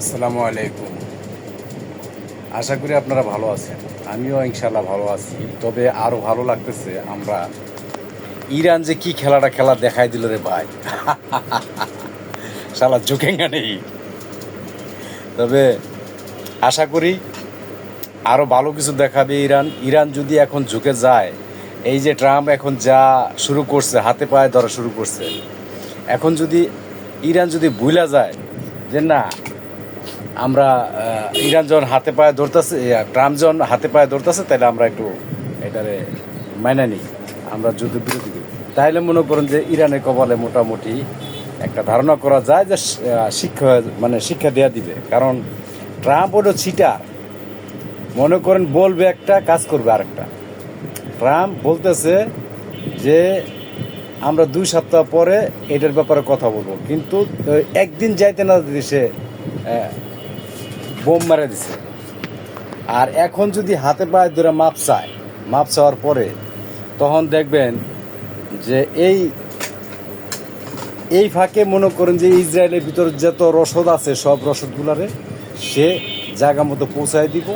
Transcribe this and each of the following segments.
আসসালামু আলাইকুম। আশা করি আপনারা ভালো আছেন। আমিও ইনশাল্লাহ ভালো আছি। তবে আরও ভালো লাগতেছে, আমরা ইরান যে কি খেলা দেখাই দিল রে ভাই। শালা ঝুঁকেঙ্গা নেই। তবে আশা করি আরও ভালো কিছু দেখাবে ইরান। ইরান যদি এখন ঝুঁকে যায়, এই যে ট্রাম্প এখন যা শুরু করছে, হাতে পায়ে ধরা শুরু করছে, এখন যদি ইরান যদি ভুলা যায় যে না, আমরা ইরান যখন হাতে পায়ে ধরতেছে, ট্রাম্প যখন হাতে পায়ে ধরতেছে, তাহলে আমরা একটু এটারে মাইনা নিই, আমরা যুদ্ধ বিরতি করি, তাইলে মনে করেন যে ইরানের কপালে মোটামুটি একটা ধারণা করা যায় যে শিক্ষা দেওয়া দিবে। কারণ ট্রাম্প ওটা ছিটার, মনে করেন বলবে একটা, কাজ করবে আরেকটা। ট্রাম্প বলতেছে যে আমরা 2 সপ্তাহ পরে এটার ব্যাপারে কথা বলবো, কিন্তু একদিন যাইতে না দিতে সে বোম মারা দিছে। আর এখন যদি হাতে পায়ে ধরে মাপ চাওয়ার পরে, তখন দেখবেন যে এই ফাঁকে মনে করেন যে ইসরায়েলের ভিতর যত রসদ আছে, সব রসদগুলারে সে জায়গা মতো পৌঁছায় দিব,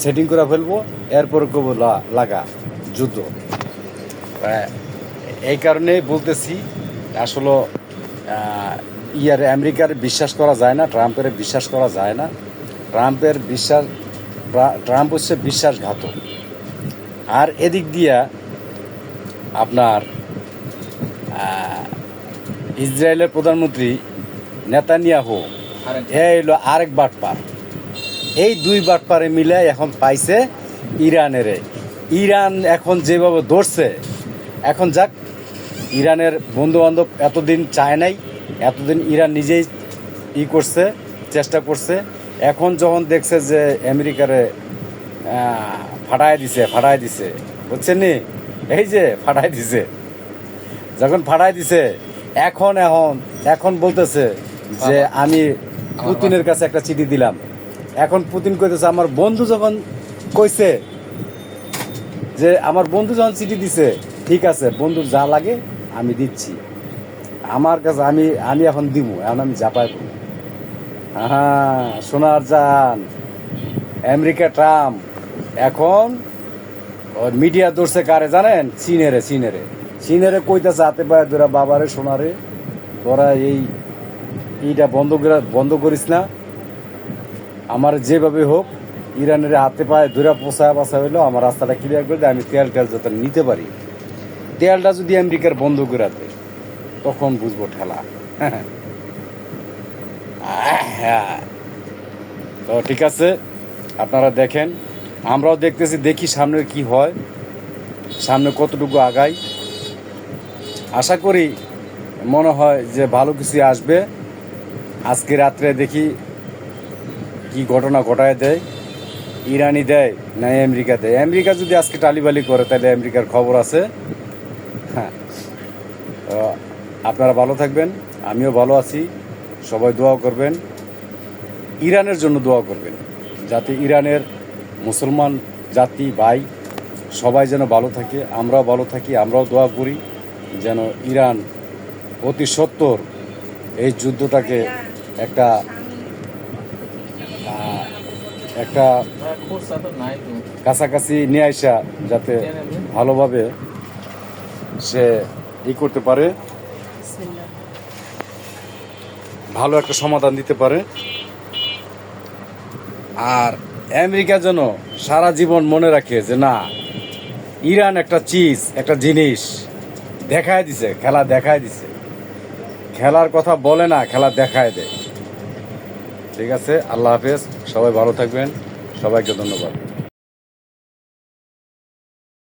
সেটিং করে ফেলবো, এরপরে কব লাগা যুদ্ধ। এই কারণে বলতেছি, আসলে আমেরিকার বিশ্বাস করা যায় না, ট্রাম্পের বিশ্বাস করা যায় না। ট্রাম্প হচ্ছে বিশ্বাসঘাতক। আর এদিক দিয়া আপনার ইসরায়েলের প্রধানমন্ত্রী নেতানিয়াহু হলো আরেক বাটপার। এই 2 বাটপারে মিলে এখন পাইছে ইরান এখন যেভাবে ধরছে, এখন যাক, ইরানের বন্ধু বান্ধব এতদিন চায় নাই, এতদিন ইরান নিজেই করছে, চেষ্টা করছে। এখন যখন দেখছে যে আমেরিকারে ফাটায় দিছে, বুঝছেন নি, এই যে ফাটায় দিছে, যখন ফাটায় দিছে, এখন বলতেছে যে আমি পুতিনের কাছে একটা চিঠি দিলাম। এখন পুতিন কইতেছে, আমার বন্ধু যখন কইছে, যে আমার বন্ধু যখন চিঠি দিছে, ঠিক আছে, বন্ধুর যা লাগে আমি দিচ্ছি, আমার কাছে আমি এখন দিব, এখন আমি জাপাই করব। হ্যাঁ, সোনার জান আমেরিকা ট্রাম্প এখন মিডিয়া ধরছে কারে জানেন? চীনেরে কইতেছে হাতে পায়ে ধরা, বাবারে সোনারে, তোরা এইটা বন্ধ করিস না, আমার যেভাবে হোক ইরানের হাতে পায়ে ধরা পোষা হইলো, আমার রাস্তাটা ক্লিয়ার করে দেয়, আমি তেল যাতে নিতে পারি। তেলটা যদি আমেরিকার বন্ধ করে দেয়, তখন বুঝবো ঠেলা। হ্যাঁ, তো ঠিক আছে, আপনারা দেখেন, আমরাও দেখতেছি, দেখি সামনে কি হয়, সামনে কতটুকু আগাই। আশা করি, মনে হয় যে ভালো কিছু আসবে। আজকে রাত্রে দেখি কি ঘটনা ঘটায় দেয়, ইরানি দেয় না আমেরিকা দেয়। আমেরিকা যদি আজকে টালিবালি করে, তাহলে আমেরিকার খবর আছে। হ্যাঁ, তো আপনারা ভালো থাকবেন, আমিও ভালো আছি। সবাই দোয়া করবেন, ইরানের জন্য দোয়া করবেন, যাতে ইরানের মুসলমান জাতি ভাই সবাই যেন ভালো থাকে, আমরাও ভালো থাকি। আমরাও দোয়া করি যেন ইরান অতি সত্বর এই যুদ্ধটাকে একটা কাছাকাছি নিয়ে আসা, যাতে ভালোভাবে সে করতে পারে, ভালো একটা সমাধান দিতে পারে। আর আমেরিকা যেন সারা জীবন মনে রাখে যে না, ইরান একটা জিনিস খেলা দেখায় দিছে, খেলার কথা বলে না, খেলা দেখায় দেয়। ঠিক আছে, আল্লাহ হাফেজ, সবাই ভালো থাকবেন, সবাইকে ধন্যবাদ।